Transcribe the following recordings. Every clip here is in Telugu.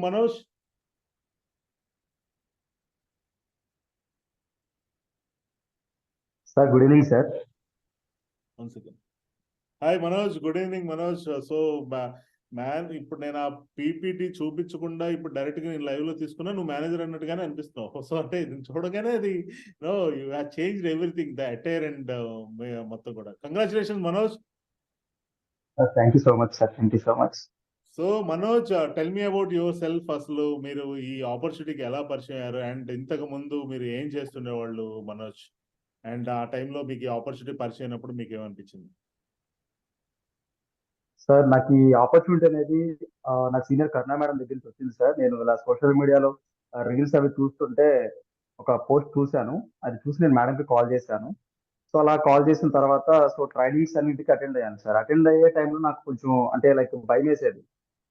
Manoj. Sir good evening sir. One second. Hi Manoj, good evening Manoj. So man, ఇప్పుడు నేను ఆ పీపీటీ చూపించకుండా ఇప్పుడు డైరెక్ట్ గా నేను లైవ్ లో తీసుకున్నా, నువ్వు మేనేజర్ అన్నట్టుగానే అనిపిస్తున్నావు. సో అంటే ఇది చూడగానే అది no you have changed everything, the attire and మొత్తం కూడా. Congratulations Manoj. Thank you so much sir, thank you so much. So Manoj, tell me about yourself. అసలు మీరు ఈ ఆపర్చునిటీకి ఎలా పరిచయం అయ్యారు, అండ్ ఇంతకు ముందు మీరు ఏం చేస్తుండేవాళ్ళు మనోజ్, అండ్ ఆ టైంలో మీకు ఈ ఆపర్చునిటీ పరిచయం అయినప్పుడు మీకు ఏమనిపించింది? సార్ నాకు ఈ ఆపర్చునిటీ అనేది నాకు సీనియర్ కరుణా మేడం దగ్గర నుంచి వచ్చింది సార్. నేను ఇలా సోషల్ మీడియాలో రీల్స్ అవి చూస్తుంటే ఒక పోస్ట్ చూశాను. అది చూసి నేను మేడంకి కాల్ చేశాను. సో అలా కాల్ చేసిన తర్వాత సో ట్రైనింగ్స్ అన్నింటికి అటెండ్ అయ్యాను సార్. అటెండ్ అయ్యే టైంలో నాకు కొంచెం అంటే లైక్ భయం వేసేది.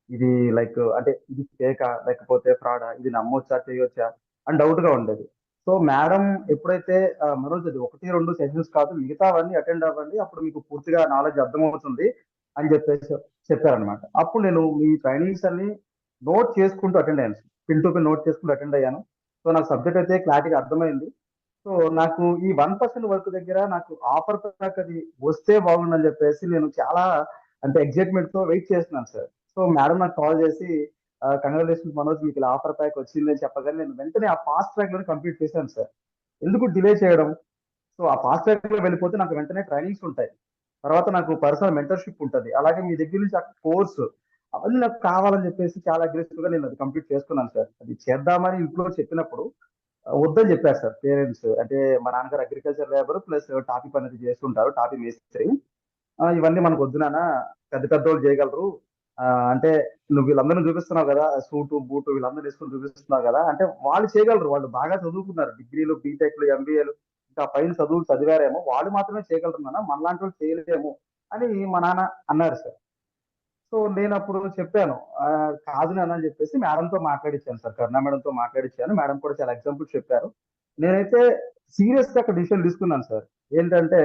ఇది లైక్ అంటే ఇది ఫేకా లేకపోతే ఫ్రాడా, ఇది నమ్మొచ్చా చేయొచ్చా అని డౌట్ గా ఉండేది. సో మేడం ఎప్పుడైతే మనోజ్ అది 1-2 సెషన్స్ కాదు, మిగతావన్నీ అటెండ్ అవ్వండి, అప్పుడు మీకు పూర్తిగా నాలెడ్జ్ అర్థమవుతుంది అని చెప్పేసి చెప్పారనమాట. అప్పుడు నేను మీ ట్రైనింగ్స్ అన్ని నోట్ చేసుకుంటూ అటెండ్ అయ్యాను, పిన్ టు పిన్ నోట్ చేసుకుంటూ అటెండ్ అయ్యాను. సో నాకు సబ్జెక్ట్ అయితే క్లారిటీగా అర్థమైంది. సో నాకు ఈ 1% వర్క్ దగ్గర నాకు ఆఫర్ ప్యాక్ అది వస్తే బాగుందని చెప్పేసి నేను చాలా అంటే ఎగ్జైట్మెంట్ తో వెయిట్ చేస్తున్నాను సార్. సో మేడం నాకు కాల్ చేసి కంగ్రాచులేషన్స్ మనోజ్, మీకు ఇలా ఆఫర్ ప్యాక్ వచ్చింది అని చెప్పగానే నేను వెంటనే ఆ ఫాస్ట్ ట్రాక్ లో కంప్లీట్ చేశాను సార్. ఎందుకు డిలే చేయడం? సో ఆ ఫాస్ట్ ట్రాక్ లో వెళ్ళిపోతే నాకు వెంటనే ట్రైనింగ్స్ ఉంటాయి, తర్వాత నాకు పర్సనల్ మెంటర్షిప్ ఉంటుంది, అలాగే మీ దగ్గర నుంచి ఆ కోర్స్ అవన్నీ నాకు కావాలని చెప్పేసి చాలా అగ్రెసివ్ గా నేను అది కంప్లీట్ చేసుకున్నాను సార్. అది చేద్దామని ఇంట్లో చెప్పినప్పుడు వద్దని చెప్పారు సార్ పేరెంట్స్. అంటే మా నాన్నగారు అగ్రికల్చర్ లేబర్ ప్లస్ టాపీ పని అనేది చేస్తుంటారు, టాపీ మేస్త్రి. ఇవన్నీ మనకు వద్దు నాన్న, పెద్ద పెద్ద వాళ్ళు చేయగలరు. అంటే నువ్వు వీళ్ళందరినీ చూపిస్తున్నావు కదా, సూటు బూటు వీళ్ళందరూ వేసుకుని చూపిస్తున్నావు కదా, అంటే వాళ్ళు చేయగలరు, వాళ్ళు బాగా చదువుకున్నారు, డిగ్రీలు బీటెక్లు ఎంబీఏలు ఇంకా పైన చదువులు చదివారేమో, వాళ్ళు మాత్రమే చేయగలరు నాన్న, మనలాంటి వాళ్ళు చేయలేము అని మా నాన్న అన్నారు సార్. సో నేను అప్పుడు చెప్పాను, కాదు నాన్న అని చెప్పేసి మేడంతో మాట్లాడించాను సార్, కరుణా మేడంతో మాట్లాడించాను. మేడం కూడా చాలా ఎగ్జాంపుల్స్ చెప్పారు. నేనైతే సీరియస్ గా అక్కడ డిసిషన్ తీసుకున్నాను సార్. ఏంటంటే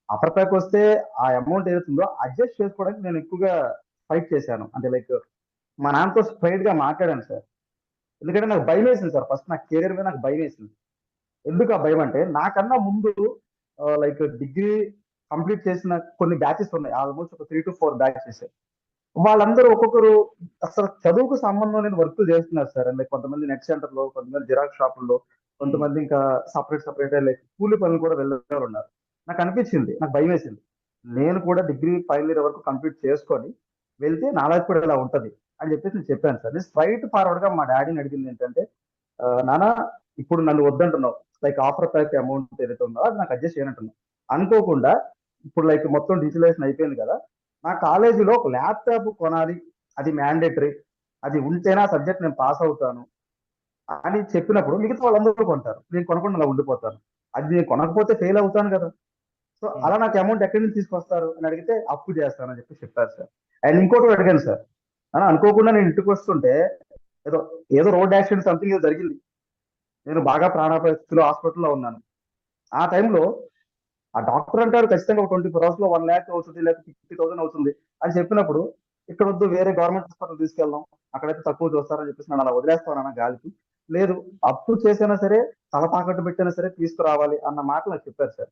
అప్పర్ ప్యాక్ వస్తే ఆ అమౌంట్ ఏదైతుందో అడ్జస్ట్ చేసుకోవడానికి నేను ఎక్కువగా ఫైట్ చేశాను. అంటే లైక్ మా నాన్నతో స్ట్రైట్ గా మాట్లాడాను సార్. ఎందుకంటే నాకు భయం వేసింది సార్, ఫస్ట్ నా కెరీర్ మీద నాకు భయం వేసింది. ఎందుకు ఆ భయం అంటే నాకన్నా ముందు లైక్ డిగ్రీ కంప్లీట్ చేసిన కొన్ని బ్యాచెస్ ఉన్నాయి, ఆల్మోస్ట్ ఒక 3 to 4 బ్యాచెస్. వాళ్ళందరూ ఒక్కొక్కరు అసలు చదువుకు సంబంధం లేని వర్క్ చేస్తున్నారు సార్. అంటే కొంతమంది నెట్ సెంటర్ లో, కొంతమంది జిరాక్స్ షాపుల్లో, కొంతమంది ఇంకా సపరేట్ లైక్ కూలి పనులు కూడా వెళ్ళే ఉన్నారు. నాకు అనిపించింది, నాకు భయం వేసింది. నేను కూడా డిగ్రీ ఫైనల్ ఇయర్ వరకు కంప్లీట్ చేసుకొని వెళ్తే నా లైఫ్ కూడా ఇలా ఉంటది అని చెప్పేసి నేను చెప్పాను సార్. నేను స్ట్రైట్ ఫార్వర్డ్ గా మా డాడీని అడిగింది ఏంటంటే, నాన్న ఇప్పుడు నన్ను వద్దంటున్నావు, లైక్ ఆఫర్ ప్యాక్ అమౌంట్ ఏదైతే ఉందో అది నాకు అడ్జస్ట్ చేయనంటున్నావు. అనుకోకుండా ఇప్పుడు లైక్ మొత్తం డిజిటలైజేషన్ అయిపోయింది కదా, నా కాలేజీలో ఒక ల్యాప్టాప్ కొనాలి, అది మ్యాండేటరీ, అది ఉంటేనే ఆ సబ్జెక్ట్ నేను పాస్ అవుతాను అని చెప్పినప్పుడు మిగతా వాళ్ళందరూ కొంటారు, నేను కొనకుండా అలా ఉండిపోతాను. అది నేను కొనకపోతే ఫెయిల్ అవుతాను కదా. సో అలా నాకు అమౌంట్ ఎక్కడి నుంచి తీసుకొస్తారు అని అడిగితే అప్పు చేస్తానని చెప్పి చెప్పారు సార్. అండ్ ఇంకోటి అడిగాను సార్, అని అనుకోకుండా నేను ఇంటికి వస్తుంటే ఏదో ఏదో రోడ్ యాక్సిడెంట్ సంథింగ్ ఏదో జరిగింది, నేను బాగా ప్రాణ పరిస్థితిలో హాస్పిటల్లో ఉన్నాను. ఆ టైంలో ఆ డాక్టర్ అంటారు ఖచ్చితంగా 24 hours లో 1 lakh అవుతుంది, లేకపోతే 50,000 అవుతుంది అని చెప్పినప్పుడు, ఇక్కడ వద్దు వేరే గవర్నమెంట్ హాస్పిటల్ తీసుకెళ్దాం, అక్కడైతే తక్కువ చూస్తారని చెప్పేసి నన్ను అలా వదిలేస్తానన్న గాలికి, లేదు అప్పు చేసైనా సరే తల తాకట్టు పెట్టైనా సరే తీసుకురావాలి అన్న మాట నాకు చెప్పారు సార్.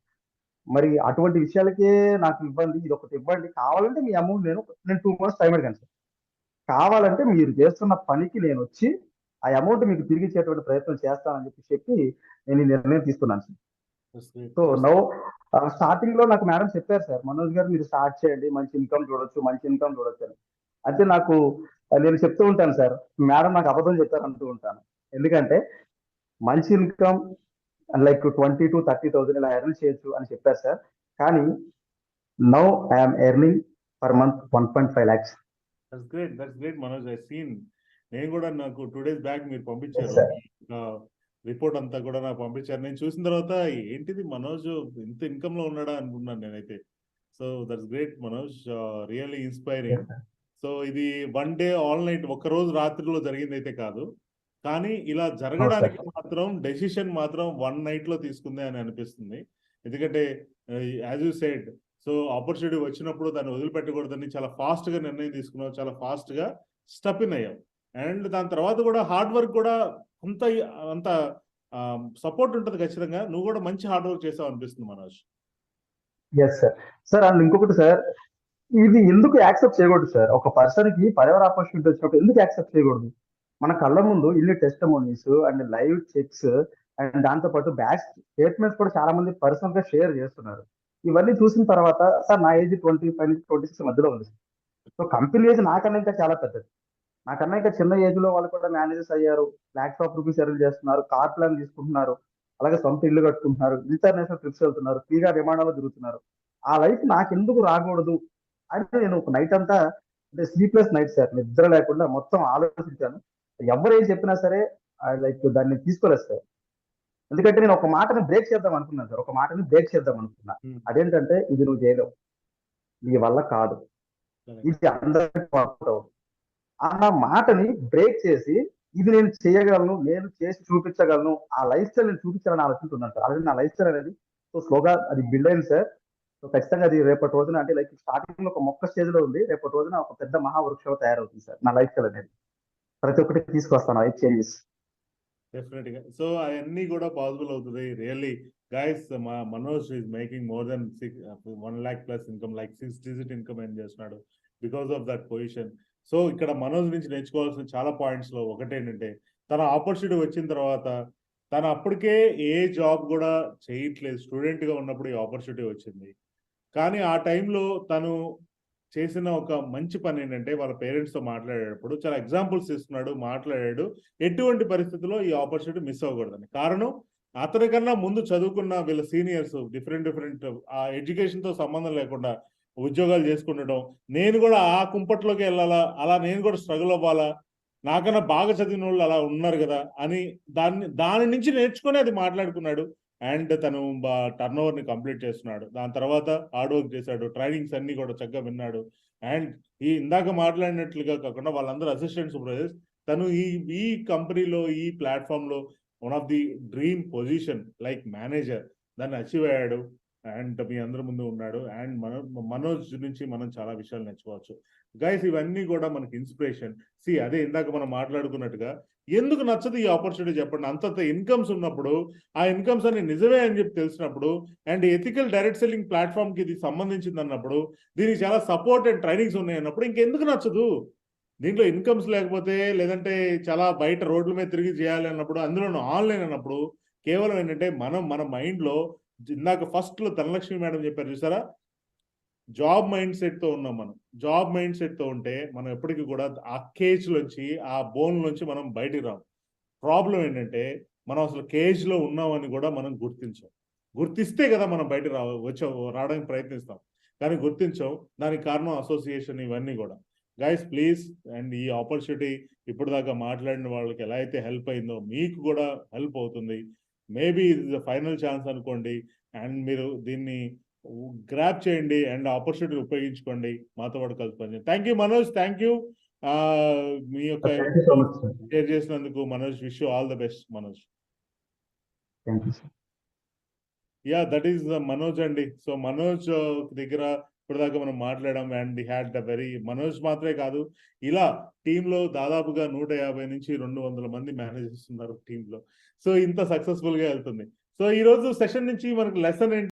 మరి అటువంటి విషయాలకే నాకు ఇబ్బంది, ఇది ఒకటి ఇవ్వండి, కావాలంటే మీ అమౌంట్ నేను 2 months టైం అడిగాను సార్. కావాలంటే మీరు చేస్తున్న పనికి నేను వచ్చి ఆ అమౌంట్ మీకు తిరిగి ఇచ్చేటువంటి ప్రయత్నం చేస్తానని చెప్పి నేను ఈ నిర్ణయం తీసుకున్నాను సార్. సో నౌ స్టార్టింగ్ లో నాకు మేడం చెప్పారు సార్, మనోజ్ గారు మీరు స్టార్ట్ చేయండి, మంచి ఇన్కమ్ చూడొచ్చు అని. అయితే నాకు నేను చెప్తూ ఉంటాను సార్, మేడం నాకు అబద్ధం చెప్పారు అంటూ ఉంటాను. ఎందుకంటే మంచి ఇన్కమ్ లైక్ 20 to 30,000 ఇలా ఎర్న్ చేయొచ్చు అని చెప్పారు సార్. కానీ now I'm earning per month 1.5 lakhs. That's great Manoj. I seen, నేను కూడా నాకు 2 days బ్యాక్ మీరు పంపించారు రిపోర్ట్ అంతా కూడా నాకు పంపించారు. నేను చూసిన తర్వాత ఏంటిది మనోజ్ ఇంత ఇన్కమ్ లో ఉన్నాడా అనుకున్నాను నేనైతే. So that's great Manoj, really inspiring. So ఇది 1 day ఆల్ నైట్, ఒక్క రోజు రాత్రిలో జరిగింది అయితే కాదు, కానీ ఇలా జరగడానికి మాత్రం డెసిషన్ మాత్రం 1 night లో తీసుకుంది అని అనిపిస్తుంది. ఎందుకంటే as you said, so opportunity వచ్చినప్పుడు దాన్ని వదిలిపెట్టకూడదని చాలా ఫాస్ట్ గా నిర్ణయం తీసుకున్నావు, చాలా ఫాస్ట్ గా స్టెప్ ఇన్ అయ్యావు. అండ్ దాని తర్వాత కూడా హార్డ్ వర్క్ కూడా అంత అంత సపోర్ట్ ఉంటుంది ఖచ్చితంగా. నువ్వు కూడా మంచి హార్డ్ వర్క్ చేసావు అనిపిస్తుంది Manoj. Yes sir. Sir and ఇంకొకటి సార్, ఇది ఎందుకు యాక్సెప్ట్ చేయకూడదు సార్? ఒక పర్సన్ కి ఫరెవర్ ఆపర్చునిటీ వచ్చినప్పుడు ఎందుకు యాక్సెప్ట్ చేయకూడదు? మన కళ్ళ ముందు ఇన్ని testimonies and live checks and దాంతో పాటు బ్యాక్ స్టేట్మెంట్స్ కూడా చాలా మంది పర్సనల్ గా షేర్ చేస్తున్నారు. ఇవన్నీ చూసిన తర్వాత సార్, నా ఏజ్ 25 నుంచి 26 మధ్యలో ఉంది. సో కంపెనీ ఏజ్ నాకన్నా ఇంకా చాలా పెద్దది. నాకన్నా ఇంకా చిన్న ఏజ్ లో వాళ్ళు కూడా మేనేజర్స్ అయ్యారు, లాక్స్ ఆఫ్ రూపీస్ ఎర్న్ చేస్తున్నారు, కార్ ప్లాన్ తీసుకుంటున్నారు, అలాగే సొంత ఇల్లు కట్టుకుంటున్నారు, ఇంటర్నేషనల్ ట్రిప్స్ వెళ్తున్నారు, ఫ్రీగా విమానాలు తిరుగుతున్నారు. ఆ లైఫ్ నాకెందుకు రాకూడదు అంటే నేను ఒక నైట్ అంతా, అంటే స్లీప్లెస్ నైట్ సార్, నిద్ర లేకుండా మొత్తం ఆలోచించాను. ఎవరు ఏం చెప్పినా సరే లైక్ దాన్ని తీసుకోలేదు సార్. ఎందుకంటే నేను ఒక మాటని బ్రేక్ చేద్దాం అనుకున్నాను సార్, ఒక మాటని బ్రేక్ చేద్దాం అనుకున్నా. అదేంటంటే, ఇది నువ్వు చేయలేవు, నీ వల్ల కాదు, ఇది అందరికీ వర్కౌట్ అవ్వదు అన్న మాటని బ్రేక్ చేసి, ఇది నేను చేయగలను, నేను చేసి చూపించగలను, ఆ లైఫ్ స్టైల్ నేను చూపించాలని ఆలోచించున్నాను సార్. అలాగే నా లైఫ్ స్టైల్ అనేది సో స్లోగా అది బిల్డ్ అయింది సార్. సో ఖచ్చితంగా అది రేపటి రోజున, అంటే లైక్ స్టార్టింగ్ లో ఒక మొక్క స్టేజ్ లో ఉంది, రేపటి రోజున ఒక పెద్ద మహావృక్షం తయారవుతుంది సార్ నా లైఫ్ స్టైల్ అనేది. ప్రతి ఒక్కటి తీసుకొస్తాను లైఫ్ చేంజెస్. డెఫినెట్ గా. సో అవన్నీ కూడా పాసిబుల్ అవుతుంది. రియల్లీ గైస్, మా Manoj is making more than 1 lakh plus income, like 6 digit income ఏం చేస్తున్నాడు because of that position. So ఇక్కడ మనోజ్ నుంచి నేర్చుకోవాల్సిన చాలా పాయింట్స్ లో ఒకటేంటంటే, తన ఆపర్చునిటీ వచ్చిన తర్వాత తను అప్పటికే ఏ జాబ్ కూడా చేయట్లేదు. స్టూడెంట్ గా ఉన్నప్పుడు ఈ ఆపర్చునిటీ వచ్చింది. కానీ ఆ టైంలో తను చేసిన ఒక మంచి పని ఏంటంటే, వాళ్ళ పేరెంట్స్ తో మాట్లాడేటప్పుడు చాలా ఎగ్జాంపుల్స్ ఇస్తున్నాడు, మాట్లాడాడు. ఎటువంటి పరిస్థితుల్లో ఈ ఆపర్చునిటీ మిస్ అవ్వకూడదని. కారణం, అతనికన్నా ముందు చదువుకున్న వీళ్ళ సీనియర్స్ డిఫరెంట్ ఆ ఎడ్యుకేషన్ తో సంబంధం లేకుండా ఉద్యోగాలు చేసుకుండడం, నేను కూడా ఆ కుంపట్లోకి వెళ్ళాలా, అలా నేను కూడా స్ట్రగుల్ అవ్వాలా, నాకన్నా బాగా చదివిన వాళ్ళు అలా ఉన్నారు కదా అని దాని నుంచి నేర్చుకుని అది మాట్లాడుకున్నాడు. అండ్ తను టర్న్ ఓవర్ ని కంప్లీట్ చేస్తున్నాడు. దాని తర్వాత హార్డ్ వర్క్ చేశాడు, ట్రైనింగ్స్ అన్ని కూడా చక్కగా విన్నాడు. అండ్ ఈ ఇందాక మాట్లాడినట్లుగా కాకుండా వాళ్ళందరూ అసిస్టెంట్ సూపర్వైజర్స్, తను ఈ కంపెనీలో, ఈ ప్లాట్ఫామ్ లో one of the dream position like manager, దాన్ని అచీవ్ అయ్యాడు. అండ్ మీ అందరి ముందు ఉన్నాడు. అండ్ మనోజ్ నుంచి మనం చాలా విషయాలు నేర్చుకోవచ్చు గైస్. ఇవన్నీ కూడా మనకి ఇన్స్పిరేషన్. అదే ఇందాక మనం మాట్లాడుకున్నట్టుగా, ఎందుకు నచ్చదు ఈ ఆపర్చునిటీ చెప్పండి? అంతంత ఇన్కమ్స్ ఉన్నప్పుడు, ఆ ఇన్కమ్స్ అన్ని నిజమే అని చెప్పి తెలిసినప్పుడు, and ethical direct selling platform కి ఇది సంబంధించింది అన్నప్పుడు, దీనికి చాలా సపోర్ట్ అండ్ ట్రైనింగ్స్ ఉన్నాయి అన్నప్పుడు ఇంకెందుకు నచ్చదు? దీంట్లో ఇన్కమ్స్ లేకపోతే, లేదంటే చాలా బయట రోడ్ల మీద తిరిగి చేయాలి అన్నప్పుడు, అందులో ఆన్లైన్ అన్నప్పుడు, కేవలం ఏంటంటే మన మైండ్ లో, ఇందాక ఫస్ట్ లో ధనలక్ష్మి మేడం చెప్పారు చూసారా, జాబ్ మైండ్ సెట్ తో ఉన్నాం మనం. జాబ్ మైండ్ సెట్ తో ఉంటే మనం ఎప్పటికీ కూడా ఆ కేజ్ నుంచి, ఆ బోన్ నుంచి మనం బయటికి రాం. ప్రాబ్లం ఏంటంటే, మనం అసలు కేజ్ లో ఉన్నామని కూడా మనం గుర్తించాం. గుర్తిస్తే కదా మనం బయట రావడానికి ప్రయత్నిస్తాం, కానీ గుర్తించాం. దానికి కారణం అసోసియేషన్, ఇవన్నీ కూడా. గైస్ ప్లీజ్, అండ్ ఈ ఆపర్చునిటీ ఇప్పుడు దాకా మాట్లాడిన వాళ్ళకి ఎలా అయితే హెల్ప్ అయిందో, మీకు కూడా హెల్ప్ అవుతుంది. మేబీ ఇది ఫైనల్ ఛాన్స్ అనుకోండి. అండ్ మీరు దీన్ని గ్రాప్ చేయండి అండ్ ఆపర్చునిటీ ఉపయోగించుకోండి. మాతో పాటు కలిసి పనిచేయండి. Thank you Manoj, thank you మీ యొక్క thank you so much sir. Share చేసినందుకు. Manoj, wish you all the best Manoj. Thank you sir. Yeah, that is Manoj అండి. సో మనోజ్ దగ్గర ఇప్పటిదాకా మనం మాట్లాడాం. And had the very, Manoj మాత్రమే కాదు, ఇలా టీంలో దాదాపుగా 150 నుంచి 200 మంది మేనేజర్స్ ఉన్నారు టీంలో. సో ఇంత సక్సెస్ఫుల్ గా వెళ్తుంది. సో ఈ రోజు సెషన్ నుంచి మనకు లెసన్ ఏంటి?